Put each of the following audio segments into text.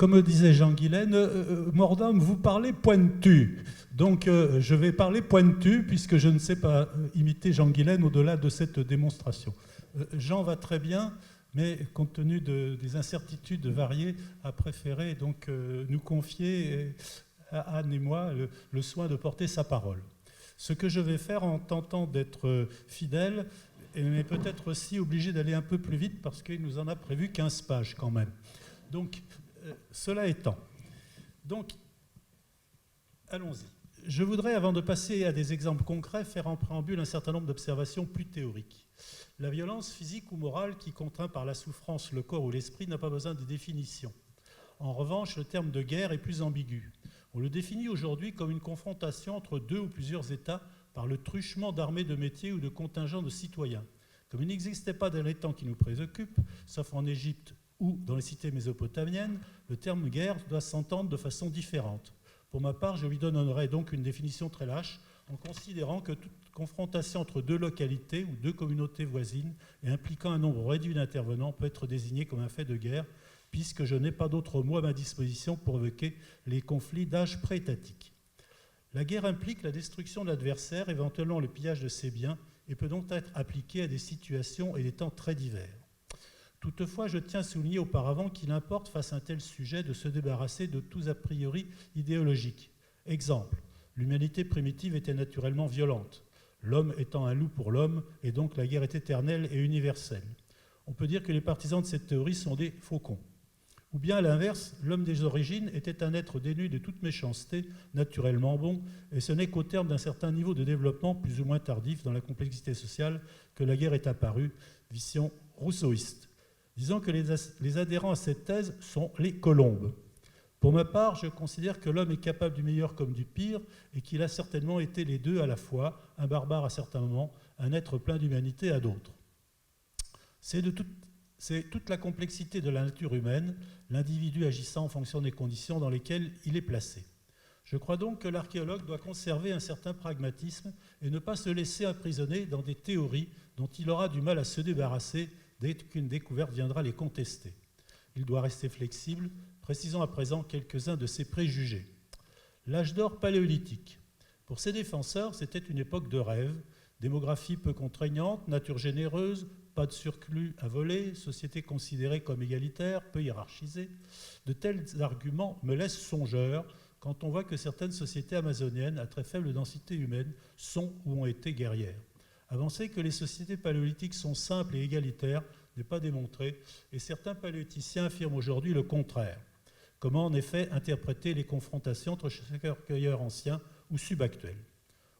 Comme disait Jean Guilaine, Mordaunt, vous parlez pointu. Donc je vais parler pointu puisque je ne sais pas imiter Jean Guilaine au-delà de cette démonstration. Jean va très bien, mais compte tenu des incertitudes variées, a préféré donc nous confier, Anne et moi, le soin de porter sa parole. Ce que je vais faire en tentant d'être fidèle, mais peut-être aussi obligé d'aller un peu plus vite parce qu'il nous en a prévu 15 pages quand même. Donc, cela étant, donc, allons-y. Je voudrais, avant de passer à des exemples concrets, faire en préambule un certain nombre d'observations plus théoriques. La violence physique ou morale qui contraint par la souffrance le corps ou l'esprit n'a pas besoin de définition. En revanche, le terme de guerre est plus ambigu. On le définit aujourd'hui comme une confrontation entre deux ou plusieurs États par le truchement d'armées de métiers ou de contingents de citoyens. Comme il n'existait pas dans les temps qui nous préoccupent, sauf en Égypte ou dans les cités mésopotamiennes, le terme guerre doit s'entendre de façon différente. Pour ma part, je lui donnerai donc une définition très lâche, en considérant que toute confrontation entre deux localités ou deux communautés voisines et impliquant un nombre réduit d'intervenants peut être désignée comme un fait de guerre, puisque je n'ai pas d'autre mot à ma disposition pour évoquer les conflits d'âge pré-étatique. La guerre implique la destruction de l'adversaire, éventuellement le pillage de ses biens, et peut donc être appliquée à des situations et des temps très divers. Toutefois, je tiens à souligner auparavant qu'il importe, face à un tel sujet, de se débarrasser de tous a priori idéologiques. Exemple, l'humanité primitive était naturellement violente, l'homme étant un loup pour l'homme, et donc la guerre est éternelle et universelle. On peut dire que les partisans de cette théorie sont des faucons. Ou bien, à l'inverse, l'homme des origines était un être dénué de toute méchanceté, naturellement bon, et ce n'est qu'au terme d'un certain niveau de développement, plus ou moins tardif dans la complexité sociale, que la guerre est apparue, vision rousseauiste. Disons que les adhérents à cette thèse sont les colombes. Pour ma part, je considère que l'homme est capable du meilleur comme du pire et qu'il a certainement été les deux à la fois, un barbare à certains moments, un être plein d'humanité à d'autres. C'est toute la complexité de la nature humaine, l'individu agissant en fonction des conditions dans lesquelles il est placé. Je crois donc que l'archéologue doit conserver un certain pragmatisme et ne pas se laisser emprisonner dans des théories dont il aura du mal à se débarrasser dès qu'une découverte viendra les contester. Il doit rester flexible, précisons à présent quelques-uns de ses préjugés. L'âge d'or paléolithique. Pour ses défenseurs, c'était une époque de rêve, démographie peu contraignante, nature généreuse, pas de surplus à voler, société considérée comme égalitaire, peu hiérarchisée. De tels arguments me laissent songeur quand on voit que certaines sociétés amazoniennes à très faible densité humaine sont ou ont été guerrières. Avancer que les sociétés paléolithiques sont simples et égalitaires n'est pas démontré, et certains paléolithiciens affirment aujourd'hui le contraire. Comment en effet interpréter les confrontations entre chasseurs-cueilleurs anciens ou subactuels?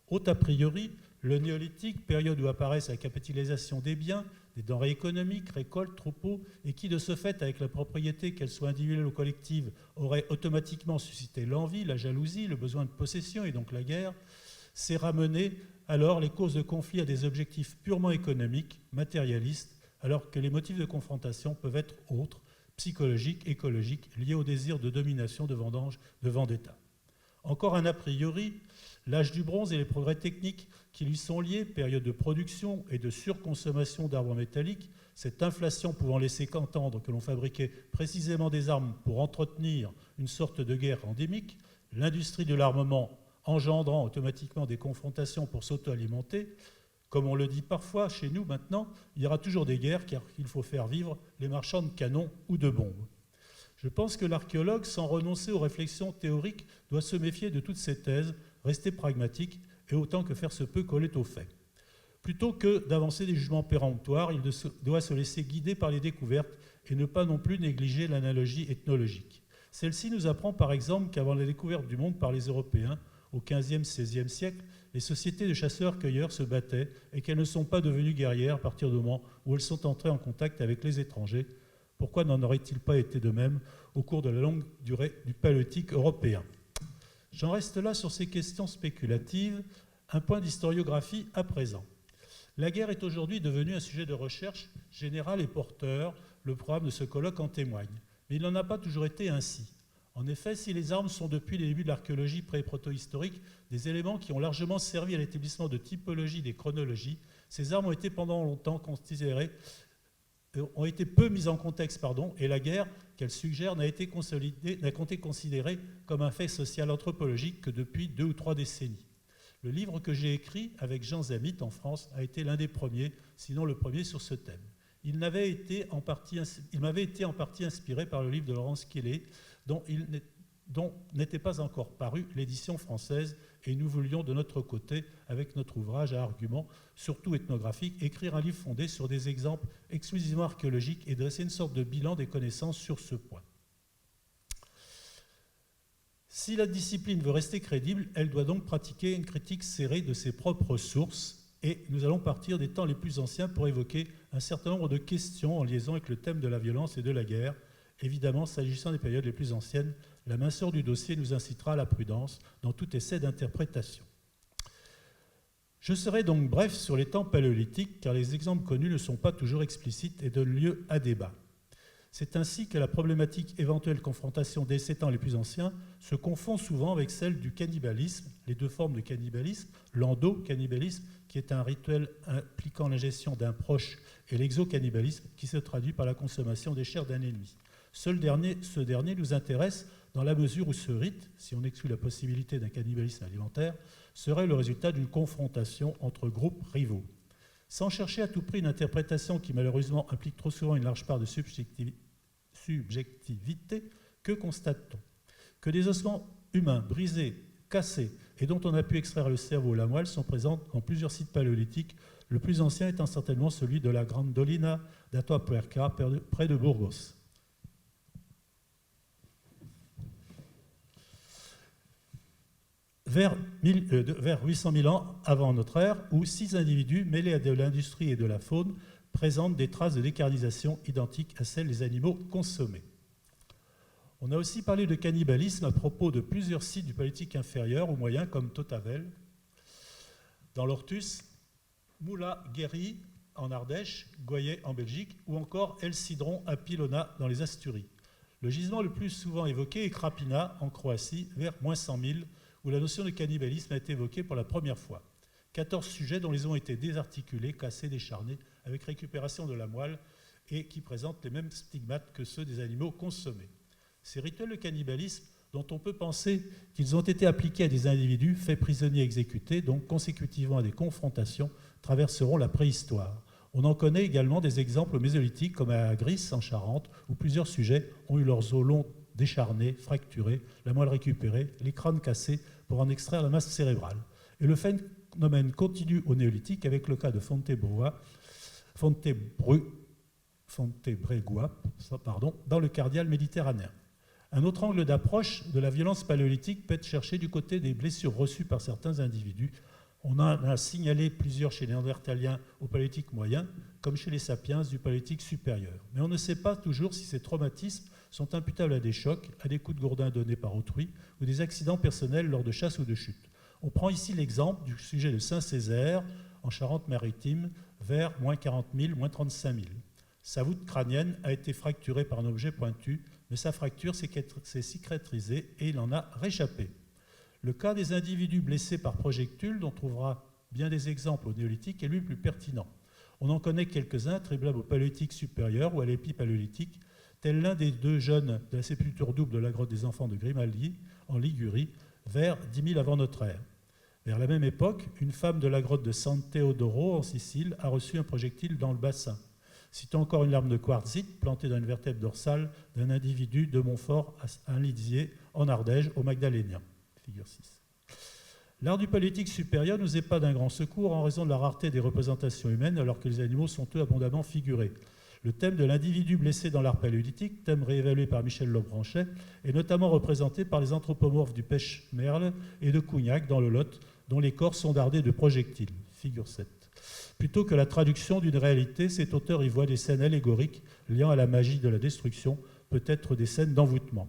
Haute a priori, le néolithique, période où apparaissent la capitalisation des biens, des denrées économiques, récoltes, troupeaux, et qui de ce fait, avec la propriété, qu'elle soit individuelle ou collective, aurait automatiquement suscité l'envie, la jalousie, le besoin de possession et donc la guerre, s'est ramené alors les causes de conflit à des objectifs purement économiques, matérialistes, alors que les motifs de confrontation peuvent être autres, psychologiques, écologiques, liés au désir de domination, de vendange, de vendetta. Encore un a priori, l'âge du bronze et les progrès techniques qui lui sont liés, période de production et de surconsommation d'arbres métalliques, cette inflation pouvant laisser qu'entendre que l'on fabriquait précisément des armes pour entretenir une sorte de guerre endémique, l'industrie de l'armement engendrant automatiquement des confrontations pour s'auto-alimenter. Comme on le dit parfois chez nous maintenant, il y aura toujours des guerres car il faut faire vivre les marchands de canons ou de bombes. Je pense que l'archéologue, sans renoncer aux réflexions théoriques, doit se méfier de toutes ces thèses, rester pragmatique et autant que faire se peut coller aux faits. Plutôt que d'avancer des jugements péremptoires, il doit se laisser guider par les découvertes et ne pas non plus négliger l'analogie ethnologique. Celle-ci nous apprend par exemple qu'avant la découverte du monde par les Européens, au XVe, XVIe siècle, les sociétés de chasseurs-cueilleurs se battaient et qu'elles ne sont pas devenues guerrières à partir du moment où elles sont entrées en contact avec les étrangers. Pourquoi n'en aurait-il pas été de même au cours de la longue durée du paléolithique européen? J'en reste là sur ces questions spéculatives. Un point d'historiographie à présent. La guerre est aujourd'hui devenue un sujet de recherche général et porteur. Le programme de ce colloque en témoigne. Mais il n'en a pas toujours été ainsi. En effet, si les armes sont depuis les débuts de l'archéologie pré-protohistorique des éléments qui ont largement servi à l'établissement de typologie des chronologies, ces armes ont été pendant longtemps considérées ont été peu mises en contexte, et la guerre qu'elles suggèrent n'a été considérée comme un fait social anthropologique que depuis 2 ou 3 décennies. Le livre que j'ai écrit avec Jean Zamit en France a été l'un des premiers, sinon le premier sur ce thème. Il m'avait été en partie inspiré par le livre de Laurence Kelly, dont n'était pas encore paru l'édition française, et nous voulions de notre côté, avec notre ouvrage à argument, surtout ethnographique, écrire un livre fondé sur des exemples exclusivement archéologiques et dresser une sorte de bilan des connaissances sur ce point. Si la discipline veut rester crédible, elle doit donc pratiquer une critique serrée de ses propres sources, et nous allons partir des temps les plus anciens pour évoquer un certain nombre de questions en liaison avec le thème de la violence et de la guerre. Évidemment, s'agissant des périodes les plus anciennes, la minceur du dossier nous incitera à la prudence dans tout essai d'interprétation. Je serai donc bref sur les temps paléolithiques, car les exemples connus ne sont pas toujours explicites et donnent lieu à débat. C'est ainsi que la problématique éventuelle confrontation des 7 temps les plus anciens se confond souvent avec celle du cannibalisme, les 2 formes de cannibalisme, l'endo-cannibalisme, qui est un rituel impliquant l'ingestion d'un proche, et l'exo-cannibalisme, qui se traduit par la consommation des chairs d'un ennemi. Ce dernier nous intéresse dans la mesure où ce rite, si on exclut la possibilité d'un cannibalisme alimentaire, serait le résultat d'une confrontation entre groupes rivaux. Sans chercher à tout prix une interprétation qui malheureusement implique trop souvent une large part de subjectivité, que constate-t-on? Que des ossements humains brisés, cassés et dont on a pu extraire le cerveau ou la moelle sont présents dans plusieurs sites paléolithiques, le plus ancien étant certainement celui de la Grande Dolina d'Atapuerca, près de Burgos. Vers 800 000 ans avant notre ère, où 6 individus mêlés à de l'industrie et de la faune présentent des traces de décarnisation identiques à celles des animaux consommés. On a aussi parlé de cannibalisme à propos de plusieurs sites du Paléolithique inférieur ou moyen, comme Totavel, dans l'Ortus, Moula-Guéry en Ardèche, Goyet en Belgique, ou encore El Cidron à Pilona dans les Asturies. Le gisement le plus souvent évoqué est Krapina en Croatie, vers moins 100 000, où la notion de cannibalisme a été évoquée pour la première fois. 14 sujets dont les os ont été désarticulés, cassés, décharnés, avec récupération de la moelle, et qui présentent les mêmes stigmates que ceux des animaux consommés. Ces rituels de cannibalisme, dont on peut penser qu'ils ont été appliqués à des individus faits prisonniers exécutés, donc consécutivement à des confrontations, traverseront la préhistoire. On en connaît également des exemples au Mésolithique, comme à Agris, en Charente, où plusieurs sujets ont eu leurs os longs décharnés, fracturés, la moelle récupérée, les crânes cassés pour en extraire la masse cérébrale. Et le phénomène continue au Néolithique avec le cas de Fontebregua, dans le Cardial méditerranéen. Un autre angle d'approche de la violence paléolithique peut être cherché du côté des blessures reçues par certains individus. On en a signalé plusieurs chez les Néandertaliens au Paléolithique moyen, comme chez les Sapiens du Paléolithique supérieur. Mais on ne sait pas toujours si ces traumatismes sont imputables à des chocs, à des coups de gourdin donnés par autrui ou des accidents personnels lors de chasse ou de chute. On prend ici l'exemple du sujet de Saint-Césaire, en Charente-Maritime, vers moins 40 000, moins 35 000. Sa voûte crânienne a été fracturée par un objet pointu, mais sa fracture s'est cicatrisée et il en a réchappé. Le cas des individus blessés par projectiles, dont on trouvera bien des exemples au Néolithique, est lui plus pertinent. On en connaît quelques-uns, attribuables au Paléolithique supérieur ou à l'épipaléolithique, tel l'un des 2 jeunes de la sépulture double de la grotte des enfants de Grimaldi, en Ligurie, vers 10 000 avant notre ère. Vers la même époque, une femme de la grotte de San Teodoro, en Sicile, a reçu un projectile dans le bassin. Citons encore une larme de quartzite plantée dans une vertèbre dorsale d'un individu de Montfort à Lidier, en Ardèche, au Magdalénien. Figure 6. L'art du Paléolithique supérieur nous est pas d'un grand secours en raison de la rareté des représentations humaines, alors que les animaux sont eux abondamment figurés. Le thème de l'individu blessé dans l'art paléolithique, thème réévalué par Michel Lobranchet, est notamment représenté par les anthropomorphes du Pêche-Merle et de Cougnac dans le Lot, dont les corps sont dardés de projectiles. Figure 7. Plutôt que la traduction d'une réalité, cet auteur y voit des scènes allégoriques liant à la magie de la destruction, peut-être des scènes d'envoûtement.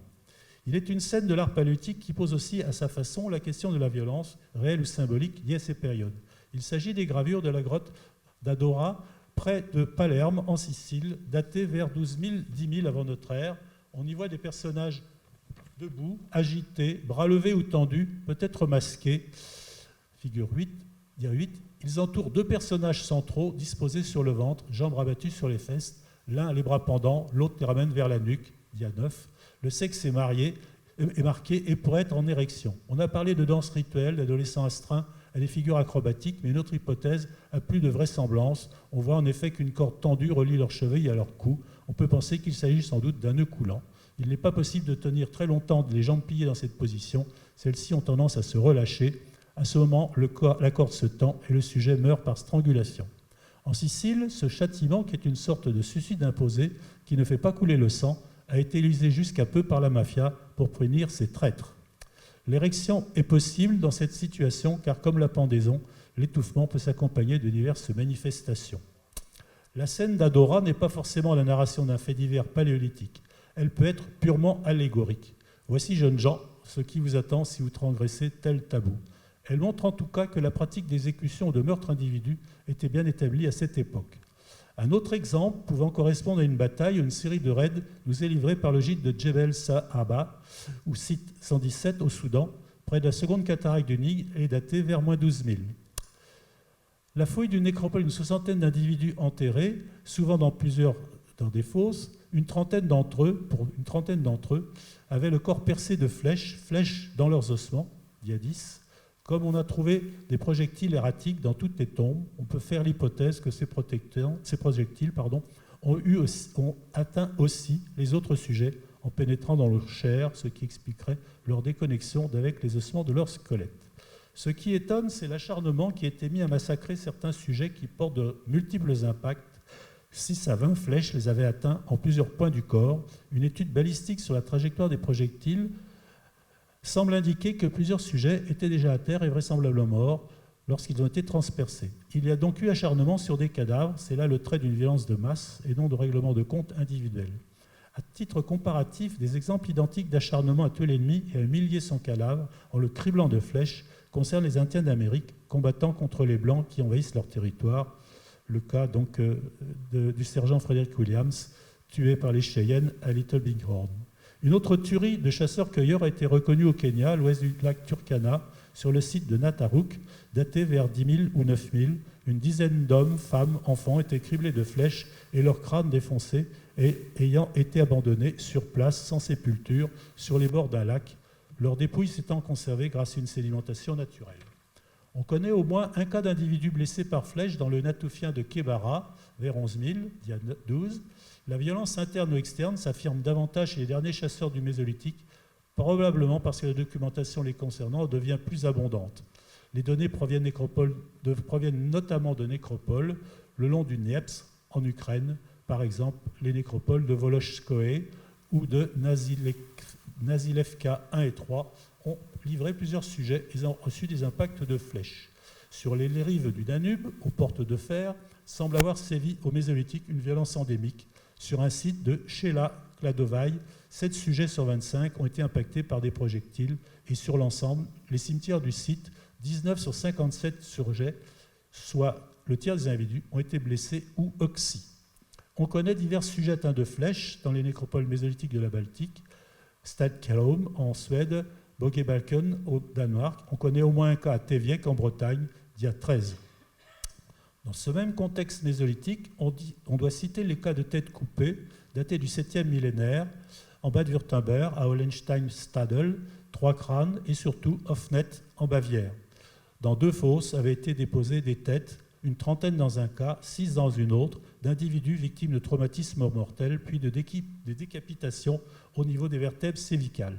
Il est une scène de l'art paléolithique qui pose aussi à sa façon la question de la violence, réelle ou symbolique, liée à ces périodes. Il s'agit des gravures de la grotte d'Adora, près de Palerme, en Sicile, datées vers 12 000, 10 000 avant notre ère. On y voit des personnages debout, agités, bras levés ou tendus, peut-être masqués. Figure 8. Ils entourent 2 personnages centraux disposés sur le ventre, jambes rabattues sur les fesses. L'un les bras pendants, l'autre les ramène vers la nuque, dia 9. Le sexe est marqué et pourrait être en érection. On a parlé de danse rituelle, d'adolescents astreints à des figures acrobatiques, mais une autre hypothèse a plus de vraisemblance. On voit en effet qu'une corde tendue relie leurs cheveux à leur cou. On peut penser qu'il s'agit sans doute d'un nœud coulant. Il n'est pas possible de tenir très longtemps les jambes pliées dans cette position. Celles-ci ont tendance à se relâcher. À ce moment, la corde se tend et le sujet meurt par strangulation. En Sicile, ce châtiment, qui est une sorte de suicide imposé, qui ne fait pas couler le sang, a été utilisé jusqu'à peu par la mafia pour punir ces traîtres. L'érection est possible dans cette situation car, comme la pendaison, l'étouffement peut s'accompagner de diverses manifestations. La scène d'Adora n'est pas forcément la narration d'un fait divers paléolithique. Elle peut être purement allégorique. Voici, jeunes gens, ce qui vous attend si vous transgressez tel tabou. Elle montre en tout cas que la pratique d'exécution ou de meurtre individu était bien établie à cette époque. Un autre exemple, pouvant correspondre à une bataille ou une série de raids, nous est livré par le gîte de Djebel Sahaba, ou site 117 au Soudan, près de la seconde cataracte du Nil, et daté vers moins 12 000. La fouille d'une nécropole, une soixantaine d'individus enterrés, souvent dans des fosses, une trentaine d'entre eux avaient le corps percé de flèches dans leurs ossements, il y a 10. Comme on a trouvé des projectiles erratiques dans toutes les tombes, on peut faire l'hypothèse que ces projectiles ont atteint aussi les autres sujets en pénétrant dans leur chair, ce qui expliquerait leur déconnexion avec les ossements de leur squelette. Ce qui étonne, c'est l'acharnement qui a été mis à massacrer certains sujets qui portent de multiples impacts. 6 à 20 flèches les avaient atteints en plusieurs points du corps. Une étude balistique sur la trajectoire des projectiles semble indiquer que plusieurs sujets étaient déjà à terre et vraisemblablement morts lorsqu'ils ont été transpercés. Il y a donc eu acharnement sur des cadavres, c'est là le trait d'une violence de masse et non de règlement de compte individuel. À titre comparatif, des exemples identiques d'acharnement à tuer l'ennemi et à humilier son cadavre en le criblant de flèches concernent les Indiens d'Amérique combattant contre les Blancs qui envahissent leur territoire. Le cas donc du sergent Frederick Williams, tué par les Cheyennes à Little Bighorn. Une autre tuerie de chasseurs-cueilleurs a été reconnue au Kenya, à l'ouest du lac Turkana, sur le site de Nataruk, daté vers 10 000 ou 9 000. Une dizaine d'hommes, femmes, enfants étaient criblés de flèches et leurs crânes défoncés et ayant été abandonnés sur place, sans sépulture, sur les bords d'un lac, leurs dépouilles s'étant conservées grâce à une sédimentation naturelle. On connaît au moins un cas d'individu blessé par flèche dans le Natoufien de Kébara, vers 11 000, il y a 12. La violence interne ou externe s'affirme davantage chez les derniers chasseurs du Mésolithique, probablement parce que la documentation les concernant devient plus abondante. Les données proviennent notamment de nécropoles le long du Dniepr, en Ukraine, par exemple les nécropoles de Volochskoe ou de Nazilevka 1 et 3 ont livré plusieurs sujets et ont reçu des impacts de flèches. Sur les rives du Danube, aux portes de fer, semble avoir sévi au Mésolithique une violence endémique. Sur un site de Shela Kladovaï, 7 sujets sur 25 ont été impactés par des projectiles et sur l'ensemble, les cimetières du site, 19 sur 57 sujets, soit le tiers des individus, ont été blessés ou oxy. On connaît divers sujets atteints de flèches dans les nécropoles mésolithiques de la Baltique, Stadkalom en Suède, Boggebalken au Danemark. On connaît au moins un cas à Teviek en Bretagne, d'il y a 13. Dans ce même contexte mésolithique, on doit citer les cas de têtes coupées, datés du 7e millénaire, en Bade-Württemberg, à Hollenstein-Stadel, 3 crânes, et surtout Hoffnet, en Bavière. Dans 2 fosses avaient été déposées des têtes, une trentaine dans un cas, 6 dans une autre, d'individus victimes de traumatismes mortels, puis de décapitations au niveau des vertèbres cervicales.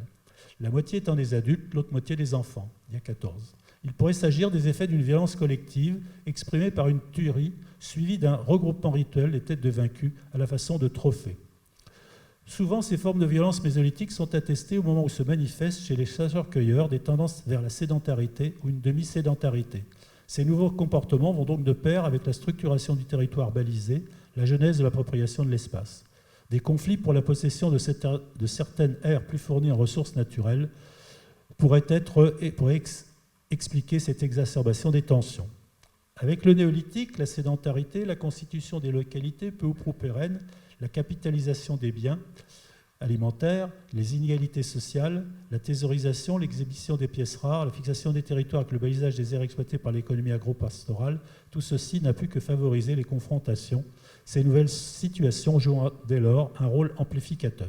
La moitié étant des adultes, l'autre moitié des enfants, il y a 14. Il pourrait s'agir des effets d'une violence collective exprimée par une tuerie suivie d'un regroupement rituel des têtes de vaincus à la façon de trophées. Souvent, ces formes de violence mésolithique sont attestées au moment où se manifestent chez les chasseurs-cueilleurs des tendances vers la sédentarité ou une demi-sédentarité. Ces nouveaux comportements vont donc de pair avec la structuration du territoire balisé, la genèse de l'appropriation de l'espace. Des conflits pour la possession de certaines aires plus fournies en ressources naturelles pourraient expliquer cette exacerbation des tensions. Avec le néolithique, la sédentarité, la constitution des localités peu ou prou pérennes, la capitalisation des biens alimentaire, les inégalités sociales, la thésaurisation, l'exhibition des pièces rares, la fixation des territoires avec le balisage des aires exploitées par l'économie agro-pastorale, tout ceci n'a pu que favoriser les confrontations. Ces nouvelles situations jouent dès lors un rôle amplificateur.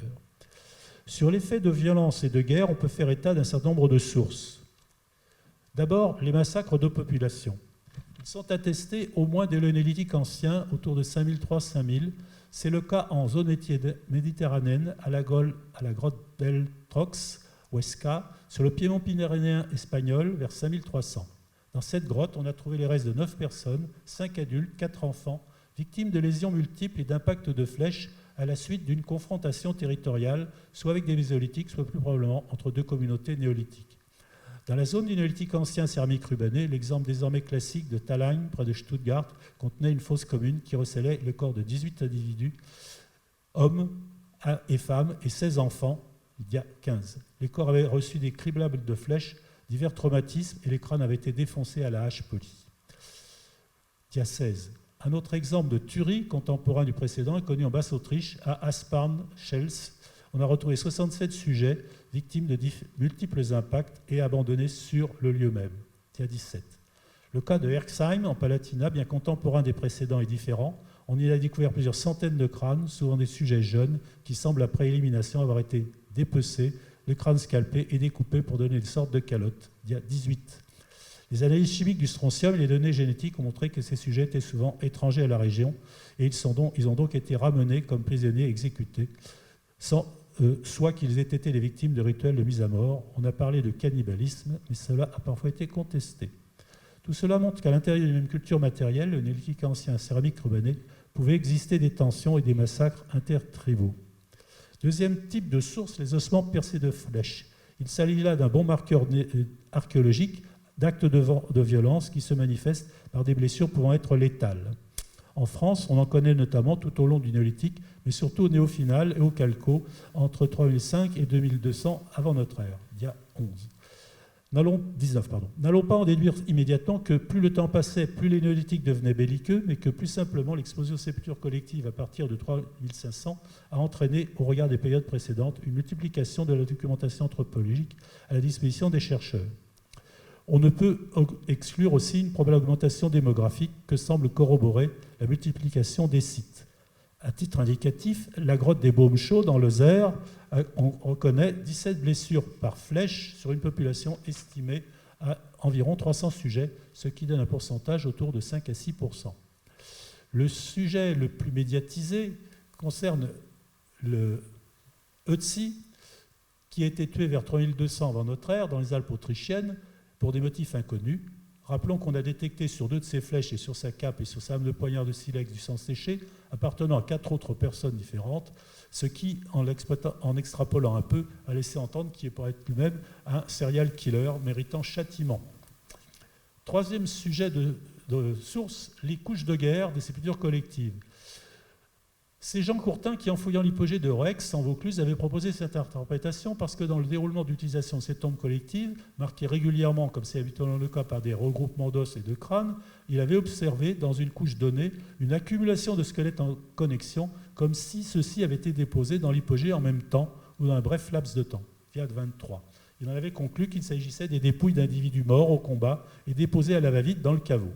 Sur l'effet de violence et de guerre, on peut faire état d'un certain nombre de sources. D'abord, les massacres de population. Ils sont attestés au moins dès le Néolithique ancien, autour de 5003-5000. C'est le cas en zone méditerranéenne, à la grotte d'El Trox, Huesca, sur le piémont pyrénéen espagnol, vers 5300. Dans cette grotte, on a trouvé les restes de 9 personnes, 5 adultes, 4 enfants, victimes de lésions multiples et d'impacts de flèches à la suite d'une confrontation territoriale, soit avec des mésolithiques, soit plus probablement entre deux communautés néolithiques. Dans la zone du néolithique ancien céramique rubané, l'exemple désormais classique de Thalheim, près de Stuttgart, contenait une fosse commune qui recélait le corps de 18 individus, hommes et femmes, et 16 enfants, il y a 15. Les corps avaient reçu des criblables de flèches, divers traumatismes, et les crânes avaient été défoncés à la hache polie. Il y a 16. Un autre exemple de tuerie contemporain du précédent est connu en Basse-Autriche, à Aspern-Schels. On a retrouvé 67 sujets victimes de multiples impacts et abandonnés sur le lieu même. Il y a 17. Le cas de Herxheim, en Palatinat, bien contemporain des précédents et différent, on y a découvert plusieurs centaines de crânes, souvent des sujets jeunes, qui semblent après élimination avoir été dépecés, les crânes scalpés et découpés pour donner une sorte de calotte. Il y a 18. Les analyses chimiques du strontium et les données génétiques ont montré que ces sujets étaient souvent étrangers à la région et ils ont donc été ramenés comme prisonniers exécutés, soit qu'ils aient été les victimes de rituels de mise à mort. On a parlé de cannibalisme, mais cela a parfois été contesté. Tout cela montre qu'à l'intérieur d'une même culture matérielle, le néolithique ancien céramique rubané, pouvait exister des tensions et des massacres intertribaux. Deuxième type de source, les ossements percés de flèches. Il s'agit là d'un bon marqueur archéologique d'actes de violence qui se manifestent par des blessures pouvant être létales. En France, on en connaît notamment tout au long du néolithique, mais surtout au néophinal et au calco, entre 3005 et 2200 avant notre ère, il y a 19. N'allons pas en déduire immédiatement que plus le temps passait, plus les néolithiques devenaient belliqueux, mais que plus simplement l'explosion sépulture collective à partir de 3500 a entraîné, au regard des périodes précédentes, une multiplication de la documentation anthropologique à la disposition des chercheurs. On ne peut exclure aussi une probable augmentation démographique que semble corroborer la multiplication des sites. À titre indicatif, la grotte des Baumes-Chauds dans l'Oser, on reconnaît 17 blessures par flèche sur une population estimée à environ 300 sujets, ce qui donne un pourcentage autour de 5 à 6%. Le sujet le plus médiatisé concerne le Ötzi, qui a été tué vers 3200 avant notre ère dans les Alpes autrichiennes pour des motifs inconnus. Rappelons qu'on a détecté sur 2 de ses flèches et sur sa cape et sur sa lame de poignard de silex du sang séché appartenant à 4 autres personnes différentes, ce qui, en extrapolant un peu, a laissé entendre qu'il pourrait être lui-même un serial killer méritant châtiment. Troisième sujet de source, les couches de guerre des sépultures collectives. C'est Jean Courtin qui, en fouillant l'hypogée de Rex, en Vaucluse, avait proposé cette interprétation parce que dans le déroulement d'utilisation de ces tombes collectives, marquées régulièrement, comme c'est habituellement le cas, par des regroupements d'os et de crânes, il avait observé, dans une couche donnée, une accumulation de squelettes en connexion, comme si ceux-ci avaient été déposés dans l'hypogée en même temps ou dans un bref laps de temps, Fiat 23. Il en avait conclu qu'il s'agissait des dépouilles d'individus morts au combat et déposés à la va-vite dans le caveau.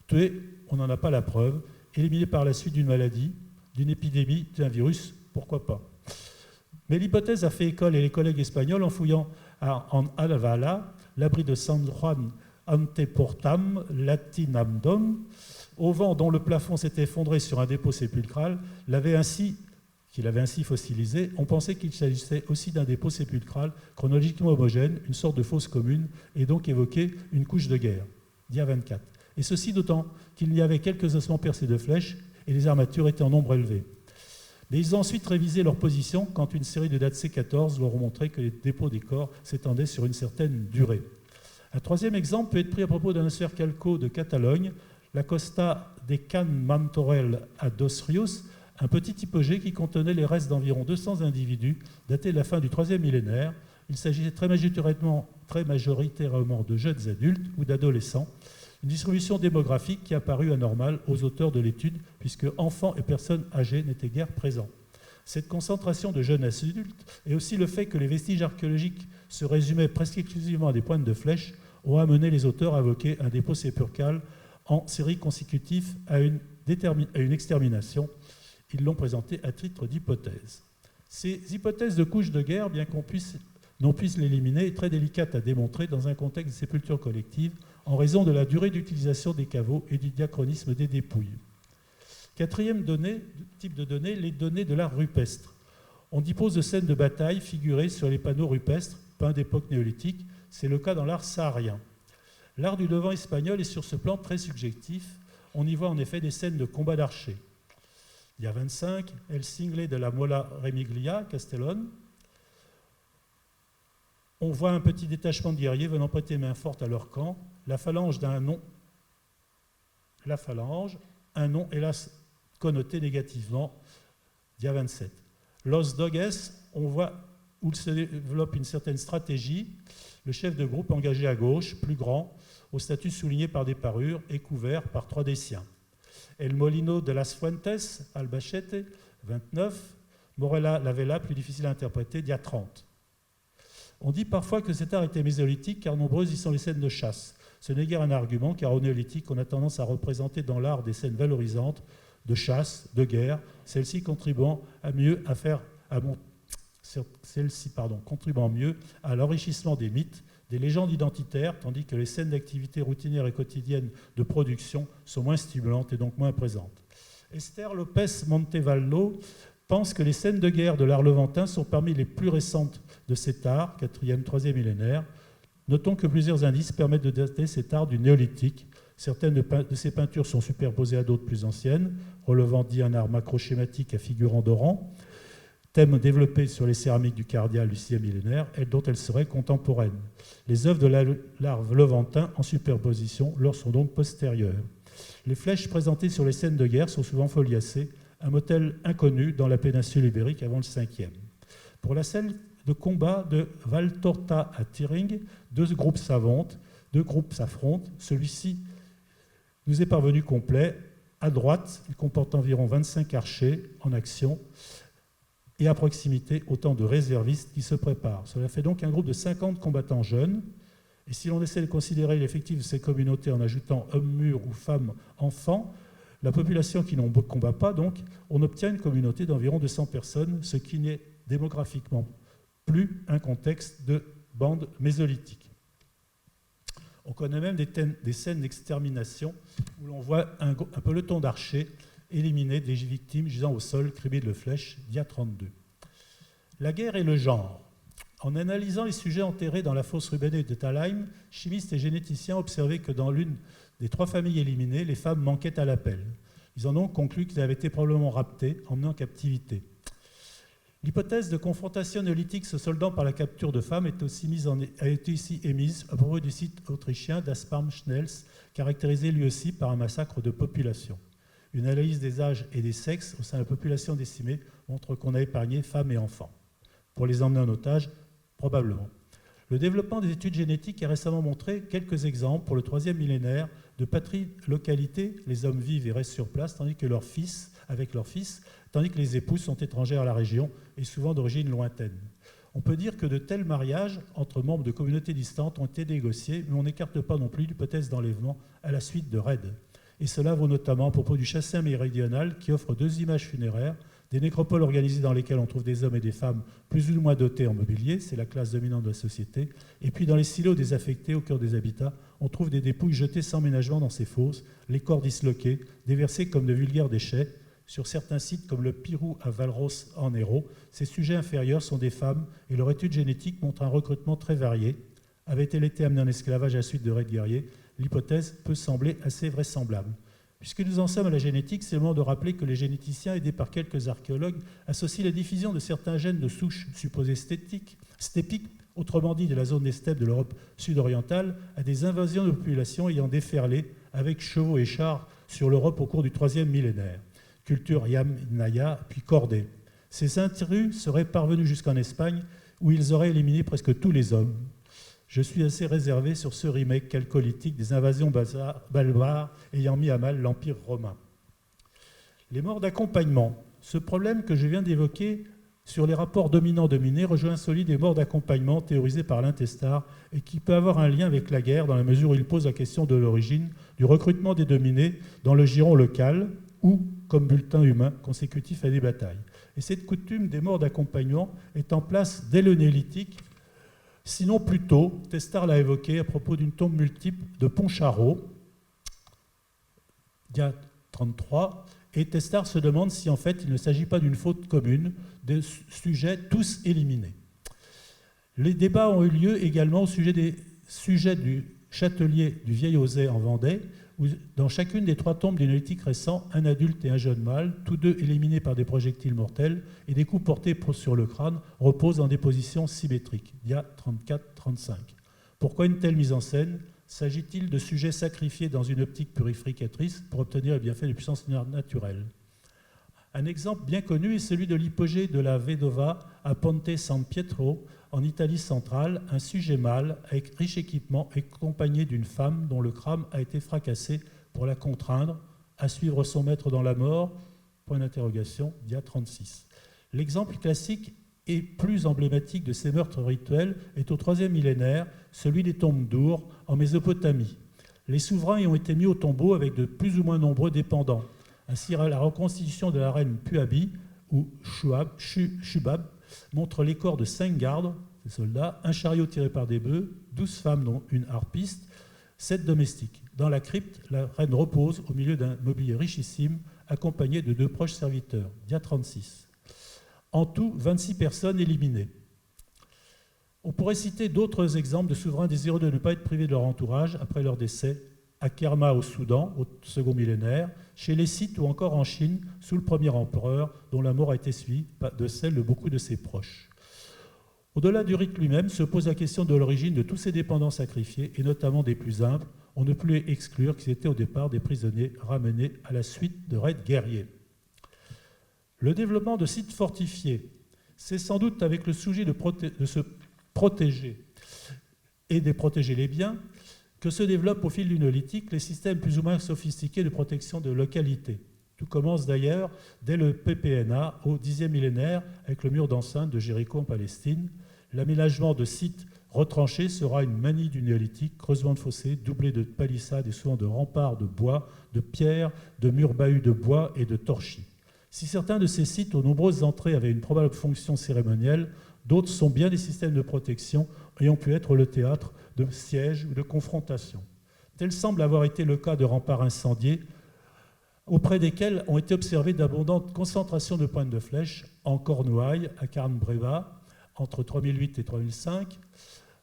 Tués, on n'en a pas la preuve, éliminés par la suite d'une maladie, d'une épidémie, d'un virus, pourquoi pas. Mais l'hypothèse a fait école et les collègues espagnols en fouillant en Alvala, l'abri de San Juan Anteportam Latinamdom, au vent dont le plafond s'était effondré sur un dépôt sépulcral, qu'il avait ainsi fossilisé, on pensait qu'il s'agissait aussi d'un dépôt sépulcral chronologiquement homogène, une sorte de fosse commune, et donc évoquait une couche de guerre, dia 24. Et ceci d'autant qu'il y avait quelques ossements percés de flèches et les armatures étaient en nombre élevé. Mais ils ont ensuite révisé leur position quand une série de dates C14 leur ont montré que les dépôts des corps s'étendaient sur une certaine durée. Un troisième exemple peut être pris à propos d'un ossuaire calco de Catalogne, la Costa de Can Mantorel à Dos Rios, un petit hypogée qui contenait les restes d'environ 200 individus datés de la fin du 3e millénaire. Il s'agissait très majoritairement de jeunes adultes ou d'adolescents, une distribution démographique qui a paru anormale aux auteurs de l'étude, puisque enfants et personnes âgées n'étaient guère présents. Cette concentration de jeunes adultes et aussi le fait que les vestiges archéologiques se résumaient presque exclusivement à des pointes de flèches ont amené les auteurs à évoquer un dépôt sépulcral en série consécutive à une extermination. Ils l'ont présenté à titre d'hypothèse. Ces hypothèses de couches de guerre, bien qu'on puisse l'éliminer, est très délicate à démontrer dans un contexte de sépulture collective en raison de la durée d'utilisation des caveaux et du diachronisme des dépouilles. Quatrième type de données, les données de l'art rupestre. On dispose de scènes de bataille figurées sur les panneaux rupestres, peints d'époque néolithique. C'est le cas dans l'art saharien. L'art du Levant espagnol est sur ce plan très subjectif. On y voit en effet des scènes de combats d'archers. Il y a 25, El Single de la Mola Remiglia, Castellón. On voit un petit détachement de guerriers venant prêter main forte à leur camp. La phalange, un nom hélas connoté négativement, dia 27. Los Dogues, on voit où se développe une certaine stratégie. Le chef de groupe engagé à gauche, plus grand, au statut souligné par des parures et couvert par 3 des siens. El Molino de las Fuentes, Albacete, 29. Morella la Vela, plus difficile à interpréter, dia 30. On dit parfois que cet art était mésolithique car nombreuses y sont les scènes de chasse. Ce n'est guère un argument car au néolithique, on a tendance à représenter dans l'art des scènes valorisantes de chasse, de guerre, contribuant mieux à l'enrichissement des mythes, des légendes identitaires, tandis que les scènes d'activités routinières et quotidiennes de production sont moins stimulantes et donc moins présentes. Esther Lopez Montevallo pense que les scènes de guerre de l'art levantin sont parmi les plus récentes de cet art, 4e, 3e millénaire. Notons que plusieurs indices permettent de dater cet art du néolithique. Certaines de ces peintures sont superposées à d'autres plus anciennes, relevant d'un art macroschématique à figurant d'Oran, thème développé sur les céramiques du Cardial du 6e millénaire, et dont elles seraient contemporaines. Les œuvres de l'art levantin en superposition leur sont donc postérieures. Les flèches présentées sur les scènes de guerre sont souvent foliacées, un modèle inconnu dans la péninsule ibérique avant le 5e. Pour la scène de combat de Valtorta à Thüringen, deux groupes s'affrontent. Celui-ci nous est parvenu complet. À droite, il comporte environ 25 archers en action et à proximité, autant de réservistes qui se préparent. Cela fait donc un groupe de 50 combattants jeunes. Et si l'on essaie de considérer l'effectif de ces communautés en ajoutant hommes mûrs ou femmes enfants, la population qui n'en combat pas, donc, on obtient une communauté d'environ 200 personnes, ce qui n'est démographiquement plus un contexte de bande mésolithique. On connaît même des scènes d'extermination où l'on voit un peloton d'archers éliminer des victimes gisant au sol, criblées de flèches, dia 32. La guerre et le genre. En analysant les sujets enterrés dans la fosse Rubenet de Thalheim, chimistes et généticiens observaient que dans l'une des 3 familles éliminées, les femmes manquaient à l'appel. Ils en ont conclu qu'elles avaient été probablement raptées, emmenées en captivité. L'hypothèse de confrontation néolithique se soldant par la capture de femmes a été ici émise à propos du site autrichien d'Asparm-Schnels, caractérisé lui aussi par un massacre de population. Une analyse des âges et des sexes au sein de la population décimée montre qu'on a épargné femmes et enfants. Pour les emmener en otage, probablement. Le développement des études génétiques a récemment montré quelques exemples pour le 3e millénaire de patrie-localité. Les hommes vivent et restent sur place, tandis que les épouses sont étrangères à la région et souvent d'origine lointaine. On peut dire que de tels mariages entre membres de communautés distantes ont été négociés, mais on n'écarte pas non plus l'hypothèse d'enlèvement à la suite de raids. Et cela vaut notamment à propos du Chassin méridional qui offre 2 images funéraires, des nécropoles organisées dans lesquelles on trouve des hommes et des femmes plus ou moins dotés en mobilier, c'est la classe dominante de la société, et puis dans les silos désaffectés au cœur des habitats, on trouve des dépouilles jetées sans ménagement dans ces fosses, les corps disloqués, déversés comme de vulgaires déchets. Sur certains sites comme le Pirou à Valros en Hérault, ces sujets inférieurs sont des femmes et leur étude génétique montre un recrutement très varié. Avait-elle été amenée en esclavage à la suite de raids guerriers? L'hypothèse peut sembler assez vraisemblable. Puisque nous en sommes à la génétique, c'est le moment de rappeler que les généticiens, aidés par quelques archéologues, associent la diffusion de certains gènes de souches supposées stépiques, autrement dit de la zone des steppes de l'Europe sud-orientale, à des invasions de populations ayant déferlé avec chevaux et chars sur l'Europe au cours du 3e millénaire. Culture Yamnaya, puis Cordée. Ces intrus seraient parvenus jusqu'en Espagne, où ils auraient éliminé presque tous les hommes. Je suis assez réservé sur ce remake calcolitique des invasions barbares ayant mis à mal l'Empire romain. Les morts d'accompagnement. ce problème que je viens d'évoquer sur les rapports dominants-dominés rejoint celui des morts d'accompagnement théorisés par l'intestar et qui peut avoir un lien avec la guerre dans la mesure où il pose la question de l'origine du recrutement des dominés dans le giron local ou comme bulletin humain consécutif à des batailles. Et cette coutume des morts d'accompagnement est en place dès le néolithique, sinon plus tôt. Testard l'a évoqué à propos d'une tombe multiple de Pontcharot, il y a 33, et Testard se demande si en fait il ne s'agit pas d'une faute commune, des sujets tous éliminés. Les débats ont eu lieu également au sujet des sujets du châtelier du Vieil-Auzay en Vendée, où dans chacune des 3 tombes du néolithique récent, un adulte et un jeune mâle, tous deux éliminés par des projectiles mortels et des coups portés sur le crâne, reposent dans des positions symétriques, dia 34-35. Pourquoi une telle mise en scène ? S'agit-il de sujets sacrifiés dans une optique purificatrice pour obtenir les bienfaits de puissance naturelle ? Un exemple bien connu est celui de l'hypogée de la Vedova à Ponte San Pietro, en Italie centrale, un sujet mâle avec riche équipement accompagné d'une femme dont le crâne a été fracassé pour la contraindre à suivre son maître dans la mort, point d'interrogation, dia 36. L'exemple classique et plus emblématique de ces meurtres rituels est au IIIe millénaire, celui des tombes d'Our en Mésopotamie. Les souverains y ont été mis au tombeau avec de plus ou moins nombreux dépendants. Ainsi, la reconstitution de la reine Puabi, ou Shubab, montre les corps de 5 gardes, des soldats, un chariot tiré par des bœufs, 12 femmes dont une harpiste, 7 domestiques. Dans la crypte, la reine repose au milieu d'un mobilier richissime, accompagnée de 2 proches serviteurs, dia 36. En tout, 26 personnes éliminées. On pourrait citer d'autres exemples de souverains désireux de ne pas être privés de leur entourage après leur décès, à Kerma au Soudan, au second millénaire, chez les Scythes ou encore en Chine, sous le premier empereur, dont la mort a été suivie de celle de beaucoup de ses proches. Au-delà du rite lui-même, se pose la question de l'origine de tous ces dépendants sacrifiés, et notamment des plus humbles. On ne peut exclure qu'ils étaient au départ des prisonniers ramenés à la suite de raids guerriers. Le développement de sites fortifiés, c'est sans doute avec le souci de se protéger et de protéger les biens que se développent au fil du néolithique les systèmes plus ou moins sophistiqués de protection de localité. Tout commence d'ailleurs dès le PPNA au Xe millénaire avec le mur d'enceinte de Jéricho en Palestine. L'aménagement de sites retranchés sera une manie du néolithique, creusement de fossés, doublé de palissades et souvent de remparts de bois, de pierres, de murs bahus de bois et de torchis. Si certains de ces sites aux nombreuses entrées avaient une probable fonction cérémonielle, d'autres sont bien des systèmes de protection ayant pu être le théâtre de sièges ou de confrontations. Tel semble avoir été le cas de remparts incendiés, auprès desquels ont été observées d'abondantes concentrations de pointes de flèches en Cornouailles, à Carnbreva, entre 3008 et 3005,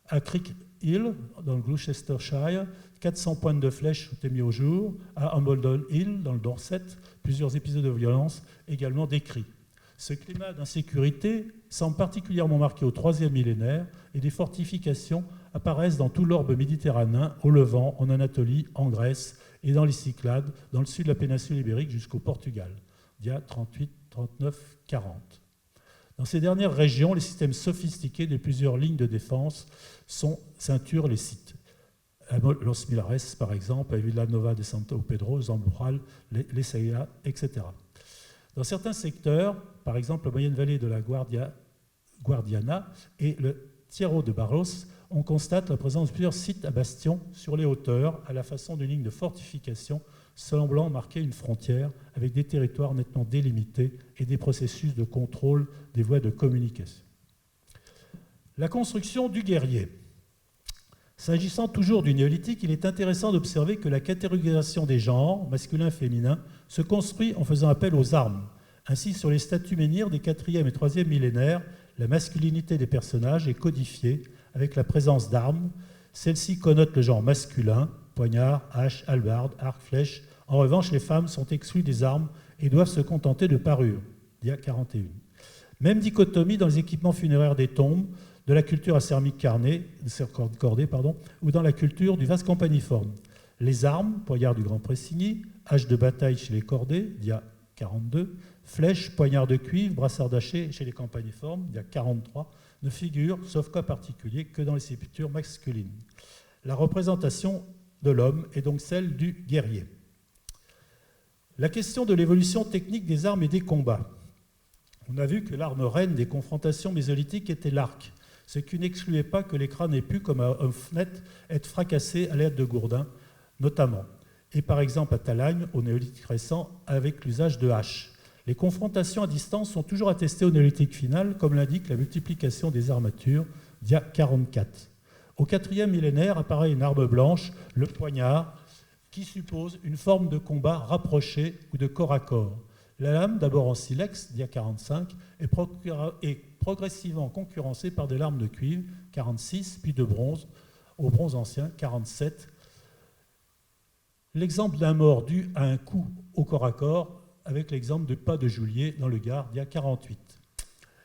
à Creek Hill, dans le Gloucestershire, 400 pointes de flèches ont été mis au jour, à Hambledon Hill, dans le Dorset, plusieurs épisodes de violence également décrits. Ce climat d'insécurité semble particulièrement marqué au IIIe millénaire et des fortifications apparaissent dans tout l'orbe méditerranéen, au Levant, en Anatolie, en Grèce et dans les Cyclades, dans le sud de la péninsule ibérique jusqu'au Portugal, dia 38, 39, 40. Dans ces dernières régions, les systèmes sophistiqués de plusieurs lignes de défense ceinturent les sites. À Los Milares, par exemple, à Villanova de Santo Pedro, Zambral, les Saïla, etc. Dans certains secteurs, par exemple la moyenne vallée de la Guardiana et le Tierro de Barros, on constate la présence de plusieurs sites à bastions sur les hauteurs, à la façon d'une ligne de fortification semblant marquer une frontière avec des territoires nettement délimités et des processus de contrôle des voies de communication. La construction du guerrier. S'agissant toujours du néolithique, il est intéressant d'observer que la catégorisation des genres, masculin et féminin, se construit en faisant appel aux armes. Ainsi, sur les statues menhirs des 4e et 3e millénaires, la masculinité des personnages est codifiée avec la présence d'armes. Celle-ci connote le genre masculin, poignard, hache, hallebarde, arc, flèche. En revanche, les femmes sont exclues des armes et doivent se contenter de parures. Dia 41. Même dichotomie dans les équipements funéraires des tombes, de la culture à céramique cordée, ou dans la culture du vase campaniforme. Les armes, poignard du Grand Pressigny, hache de bataille chez les cordés, dia 42, flèches, poignard de cuivre, brassard d'aché chez les campaniformes, dia 43, ne figurent, sauf cas particulier, que dans les sépultures masculines. La représentation de l'homme est donc celle du guerrier. La question de l'évolution technique des armes et des combats. On a vu que l'arme reine des confrontations mésolithiques était l'arc, ce qui n'excluait pas que les crânes aient pu, comme à Hofnet, être fracassés à l'aide de gourdins, notamment. Et par exemple à Talagne, au néolithique récent, avec l'usage de haches. Les confrontations à distance sont toujours attestées au néolithique final, comme l'indique la multiplication des armatures, dia 44. Au 4e millénaire apparaît une arme blanche, le poignard, qui suppose une forme de combat rapproché ou de corps à corps. La lame, d'abord en silex, dia 45, est progressivement concurrencée par des lames de cuivre, 46, puis de bronze, au bronze ancien, 47. L'exemple d'un mort dû à un coup au corps à corps, avec l'exemple de pas de Julier dans le Gard, dia 48.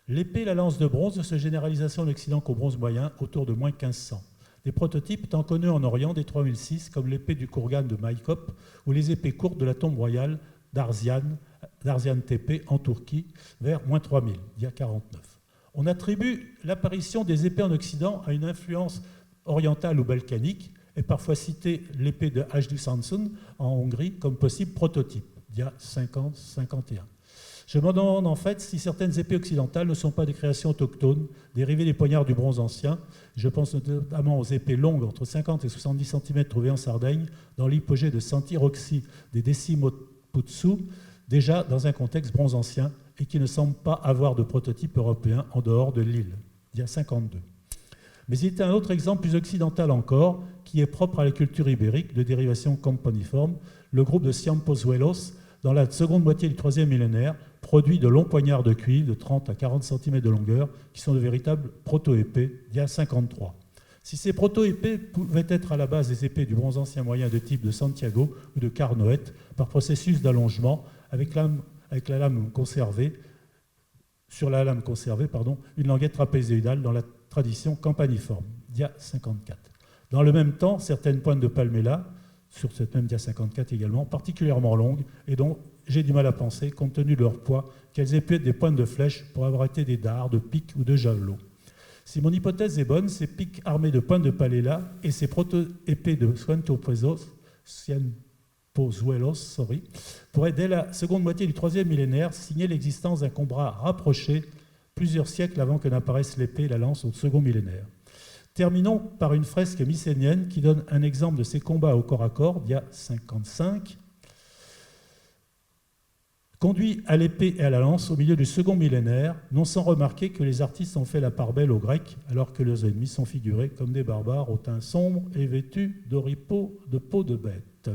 L'épée et la lance de bronze ne se généralisent en Occident qu'au bronze moyen, autour de moins 1500. Des prototypes étant connus en Orient dès 3006, comme l'épée du Kourgan de Maykop ou les épées courtes de la tombe royale d'Arzian Tepe en Turquie, vers moins 3000, dia 49. On attribue l'apparition des épées en Occident à une influence orientale ou balkanique, et parfois cité l'épée de Hajdu Samsun en Hongrie comme possible prototype, dia 50-51. Je me demande en fait si certaines épées occidentales ne sont pas des créations autochtones, dérivées des poignards du bronze ancien. Je pense notamment aux épées longues entre 50 et 70 cm trouvées en Sardaigne, dans l'hypogée de Santi Roxy des Decimoputsu, déjà dans un contexte bronze ancien, et qui ne semble pas avoir de prototype européen en dehors de l'île, dia 52. Mais il y a un autre exemple plus occidental encore, qui est propre à la culture ibérique, de dérivation campaniforme, le groupe de Cienpozuelos, dans la seconde moitié du 3e millénaire, produit de longs poignards de cuivre de 30 à 40 cm de longueur, qui sont de véritables proto-épées, dia 53. Si ces proto-épées pouvaient être à la base des épées du bronze ancien moyen de type de Santiago ou de Carnoët, par processus d'allongement, avec la lame conservée, sur la lame conservée, une languette trapézoïdale dans la tradition campaniforme, dia 54. Dans le même temps, certaines pointes de palmella, sur cette même dia 54 également, particulièrement longues, et dont j'ai du mal à penser, compte tenu de leur poids, qu'elles aient pu être des pointes de flèches pour avoir été des dards, de piques ou de javelots. Si mon hypothèse est bonne, ces piques armées de pointes de palmella et ces proto-épées de Cienpozuelos pourraient, dès la seconde moitié du 3e millénaire, signer l'existence d'un combat rapproché plusieurs siècles avant que n'apparaissent l'épée et la lance au second millénaire. Terminons par une fresque mycénienne qui donne un exemple de ces combats au corps à corps, dia 55, conduit à l'épée et à la lance au milieu du second millénaire, non sans remarquer que les artistes ont fait la part belle aux Grecs, alors que leurs ennemis sont figurés comme des barbares au teint sombre et vêtus d'oripeaux de peau de bête.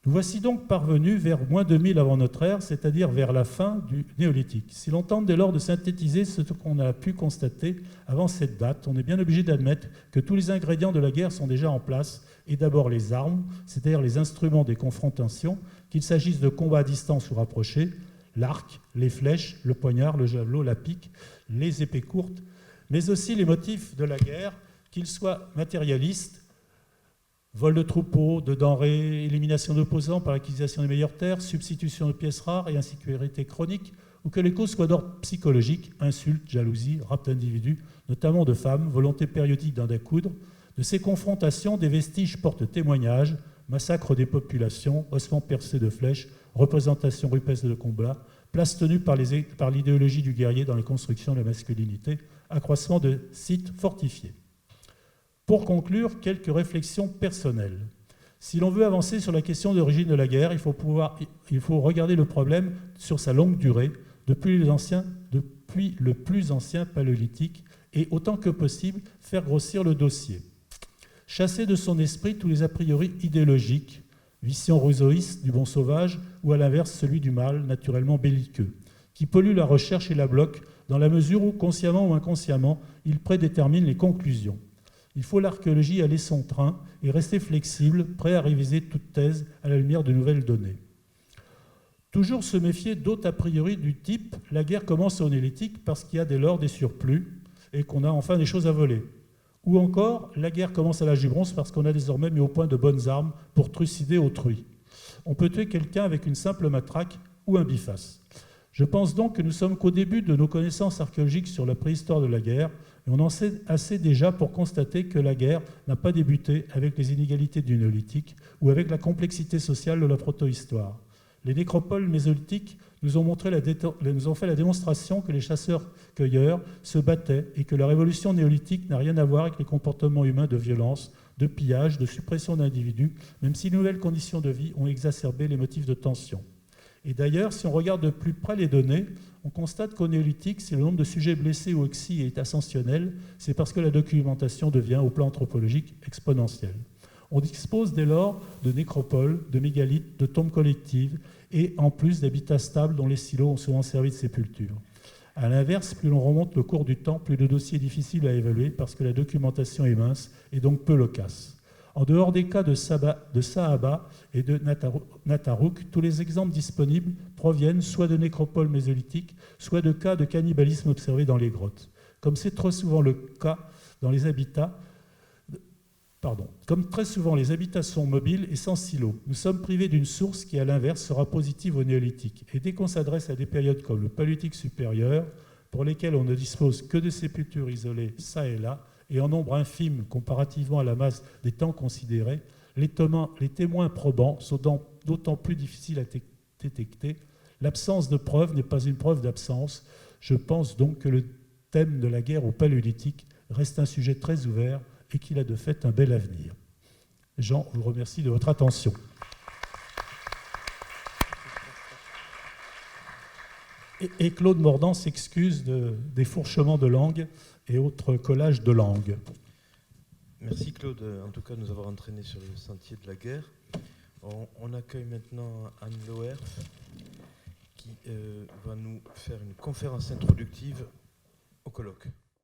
Nous voici donc parvenus vers moins 2000 avant notre ère, c'est-à-dire vers la fin du néolithique. Si l'on tente dès lors de synthétiser ce qu'on a pu constater avant cette date, on est bien obligé d'admettre que tous les ingrédients de la guerre sont déjà en place, et d'abord les armes, c'est-à-dire les instruments des confrontations, qu'il s'agisse de combats à distance ou rapprochés, l'arc, les flèches, le poignard, le javelot, la pique, les épées courtes, mais aussi les motifs de la guerre, qu'ils soient matérialistes, vol de troupeaux, de denrées, élimination d'opposants par l'acquisition des meilleures terres, substitution de pièces rares et insécurité chronique, ou que les causes soient d'ordre psychologique, insultes, jalousie, rapt d'individus, notamment de femmes, volonté périodique d'en découdre. De ces confrontations, des vestiges portent témoignage, massacre des populations, ossements percés de flèches, représentation rupestre de combat, place tenue par l'idéologie du guerrier dans les constructions de la masculinité, accroissement de sites fortifiés. Pour conclure, quelques réflexions personnelles. Si l'on veut avancer sur la question d'origine de la guerre, il faut regarder le problème sur sa longue durée, depuis le plus ancien paléolithique, et autant que possible, faire grossir le dossier. Chasser de son esprit tous les a priori idéologiques, vision rousseauiste du bon sauvage, ou à l'inverse celui du mal naturellement belliqueux, qui pollue la recherche et la bloque, dans la mesure où, consciemment ou inconsciemment, il prédétermine les conclusions. Il faut l'archéologie aller son train et rester flexible, prêt à réviser toute thèse à la lumière de nouvelles données. Toujours se méfier d'autres a priori du type « la guerre commence au néolithique parce qu'il y a dès lors des surplus et qu'on a enfin des choses à voler ». Ou encore « la guerre commence à l'âge du bronze parce qu'on a désormais mis au point de bonnes armes pour trucider autrui ». On peut tuer quelqu'un avec une simple matraque ou un biface. Je pense donc que nous sommes qu'au début de nos connaissances archéologiques sur la préhistoire de la guerre, et on en sait assez déjà pour constater que la guerre n'a pas débuté avec les inégalités du néolithique ou avec la complexité sociale de la protohistoire. Les nécropoles mésolithiques nous ont fait la démonstration que les chasseurs-cueilleurs se battaient et que la révolution néolithique n'a rien à voir avec les comportements humains de violence, de pillage, de suppression d'individus, même si de nouvelles conditions de vie ont exacerbé les motifs de tension. Et d'ailleurs, si on regarde de plus près les données, on constate qu'au néolithique, si le nombre de sujets blessés ou oxy est ascensionnel, c'est parce que la documentation devient, au plan anthropologique, exponentielle. On dispose dès lors de nécropoles, de mégalithes, de tombes collectives et en plus d'habitats stables dont les silos ont souvent servi de sépulture. A l'inverse, plus l'on remonte le cours du temps, plus le dossier est difficile à évaluer parce que la documentation est mince et donc peu loquace. En dehors des cas de Sahaba et de Natarouk, tous les exemples disponibles proviennent soit de nécropoles mésolithiques, soit de cas de cannibalisme observés dans les grottes. Comme c'est trop souvent le cas dans les habitats, Comme très souvent les habitats sont mobiles et sans silo, nous sommes privés d'une source qui, à l'inverse, sera positive au néolithique. Et dès qu'on s'adresse à des périodes comme le paléolithique supérieur, pour lesquelles on ne dispose que de sépultures isolées ça et là, et en nombre infime comparativement à la masse des temps considérés, les témoins probants sont d'autant plus difficiles à détecter. L'absence de preuve n'est pas une preuve d'absence. Je pense donc que le thème de la guerre au paléolithique reste un sujet très ouvert et qu'il a de fait un bel avenir. Jean vous remercie de votre attention. Et Claude Mordant s'excuse des fourchements de langue et autres collages de langue. Merci Claude, en tout cas, de nous avoir entraînés sur le sentier de la guerre. On accueille maintenant Anne Loer qui va nous faire une conférence introductive au colloque.